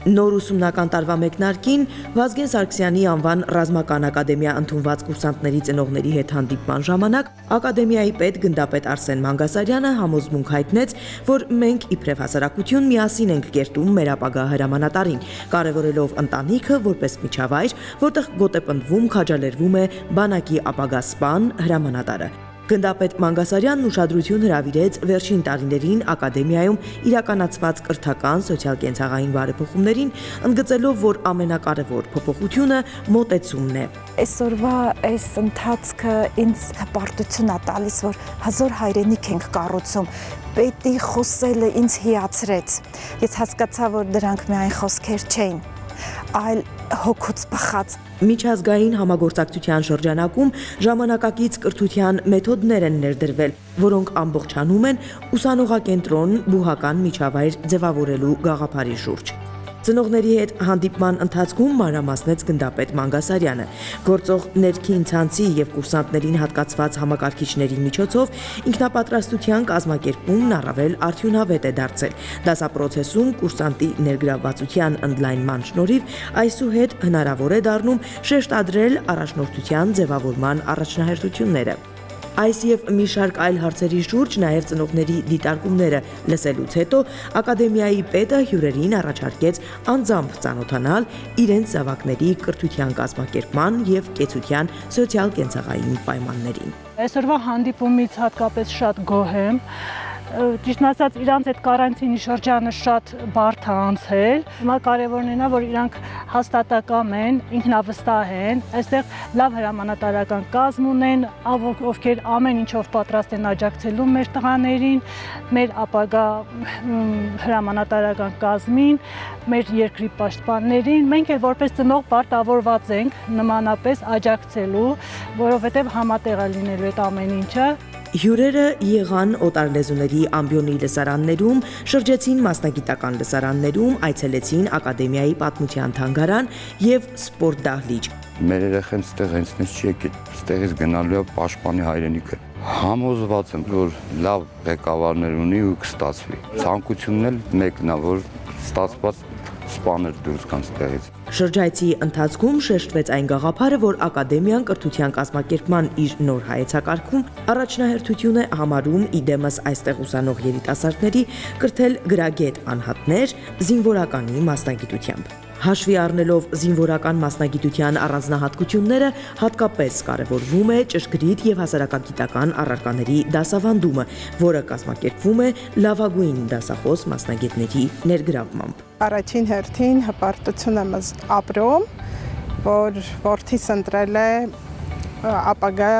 Նոր ուսումնական տարվա մեկնարկին Վազգեն Սարգսյանի անվան ռազմական ակադեմիա ընդունված կուրսանտների ծնողների հետ հանդիպման ժամանակ ակադեմիայի պետ գնդապետ Արսեն Մանգասարյանը համոզմունք հայտնեց, որ մենք իբրև հասարակություն միասին ենք կերտում մեր ապագա հրամանատարին, կարևորելով ընտանիքը որպես միջավայր, որտեղ գոտեպնդվում, քաջալերվում է բանակի ապագա սպան հրամանատարը։ Գնդապետ Մանգասարյանն ուշադրություն հրավիրեց վերջին տարիներին ակադեմիայում իրականացված կրթական սոցիալ-կենցաղային բարեփոխումներին, ընդգծելով, որ ամենակարևոր փոփոխությունը մոտեցումն է։ Այսօրվա այս ընթացքը ինձ հպարտություն է տալիս, որ հազար հայրենիք ենք կառուցում։ Պետի խոսելը ինձ հիացրեց։ Ես հասկացա, որ դրանք միայն խոսքեր չէին, այլ հոգուց բխած։ Միջազգային համագործակցության շրջանակում ժամանակակից կրթության մեթոդներ են ներդրվել, որոնք ամբողջանում են ուսանողակենտրոն բուհական միջավայր ձևավորելու գաղափարի շուրջ։ Ծնողների հետ հանդիպման ընթացքում մանրամասնեց գնդապետ Մանգասարյանը։ Գործող ներքին ցանցի եւ կուրսանտներին հատկացված համակարգիչների միջոցով ինքնապատրաստության կազմակերպումն առավել արդյունավետ է դարձել։ Դասապրոցեսում կուրսանտի ներգրավվածության ընդլայնման շնորհիվ այսուհետ հնարավոր է դառնում շեշտադրել առաջնորդության ձևավորման առաջնահերթությունները։ Այս եւ մի շարք այլ հարցերի շուրջ նաեւ ծնողների դիտարկումները լսելուց հետո ակադեմիայի պետը հյուրերին առաջարկեց անձամբ ծանոթանալ իրենց զավակների կրթության կազմակերպման եւ կեցության սոցիալ-կենցաղային պայմաններին։ Այսօրվա հանդիպումից հատկապես շատ գոհ եմ։ Ճիշտն ասած, իրանց այդ կարանտինի շրջանը շատ բարդ է անցել։ Հիմա կարևորն է, որ իրանք հաստատակամ են, ինքնավստահ են, այստեղ լավ հրամանատարական կազմ ունեն, ովքեր ամեն ինչով պատրաստ են աջակցելու մեր տղաներին, մեր ապագա հրամանատարական կազմին, մեր երկրի պաշտպաններին։ Մենք էլ որպես ծնող պարտավորված ենք նմանապես աջակցելու, որովհետև համատեղ է լինելու այդ ամեն ինչը։ Հյուրերը եղան օտարլեզուների ամբիոնի լսարաններում, շրջեցին մասնագիտական լսարաններում, այցելեցին ակադեմիայի պատմության թանգարան եւ սպորտ դահլիճ։ Մեր երեխան ստեղ հենց չի եկել, ստեղից գնալու է պաշտպանի հայրենիքը։ Համոզված եմ, որ լավ ղեկավարներ ունի ու կստացվի։ Ցանկությունն էլ մեկն է, որ ստացված սպաներ դուրս գան ստեղից։ Շրջայցի ընթացքում շեշտվեց այն գաղափարը, որ ակադեմիան կրթության կազմակերպման իր նոր հայեցակարգում առաջնահերթություն է համարում իդեմս այստեղ ուսանող երիտասարդների կրթել գրագետ անհատներ զինվորականի մասնագիտությամբ։ Հաշվի առնելով զինվորական մասնագիտության առանձնահատկությունները, հատկապես կարևորվում է ճշգրիտ եւ հասարակագիտական առարկաների դասավանդումը, որը կազմակերպվում է լավագույն դասախոս մասնագետների ներգրավմամբ։ Առաջին հերթին հպարտություն եմ ապրում, որ որդիս ընտրել է ապագա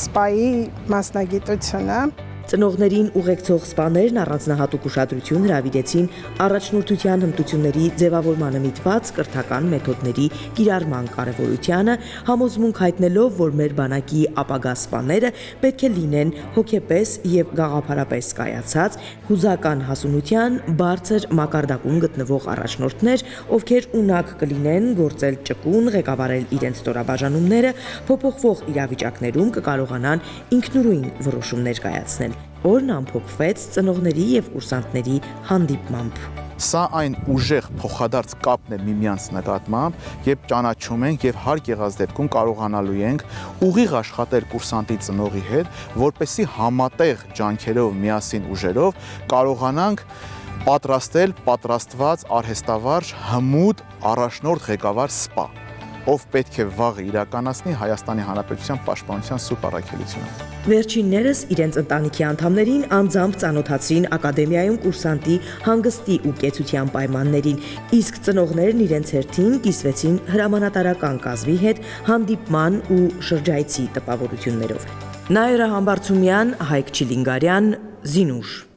սպայի մասնագիտությունը։ Ծնողներին ուղեկցող սպաներն առանձնահատուկ ուշադրություն հրավիրեցին առաջնորդության հմտությունների ձևավորմանը միտված կրթական մեթոդների կիրառման կարևորությանը, համոզմունք հայտնելով, որ մեր բանակի ապագա սպաները պետք է լինեն հոգեպես եւ գաղափարապես կայացած, հուզական հասունության բարձր մակարդակում գտնվող առաջնորդներ, ովքեր ունակ կլինեն գործել ճկուն, ղեկավարել իրենց ստորաբաժանումները, փոփոխվող իրավիճակներում կկարողանան ինքնուրույն որոշումներ կայացնել։ Օրն ամփոփվեց ծնողների եւ կուրսանտների հանդիպմամբ։ Սա այն ուժեղ փոխադարձ կապն է միմյանց նկատմամբ, երբ ճանաչում ենք եւ հարկ եղած դեպքում կարողանալու ենք ուղիղ աշխատել կուրսանտի ծնողի հետ, որպեսզի համատեղ ջանքերով, միասին ուժերով կարողանանք պատրաստված արհեստավարժ հմուտ առաջնորդ ղեկավար սպա, ով պետք է վաղը իրականացնի Հայաստանի Հանրապետության պաշտպանության սուրբ առաքելությունը։ Վերջիններս իրենց ընտանիքի անդամներին անձամբ ծանոթացրին ակադեմիայում կուրսանտի հանգստի ու կեցության պայմաններին, իսկ ծնողներն իրենց հերթին կիսվեցին հրամանատարական կազմի հետ հանդիպման ու շրջայցի տպավորություններով։ Նաիրա Համբարձումյան, Հայկ Չիլինգարյան, Զինուշ։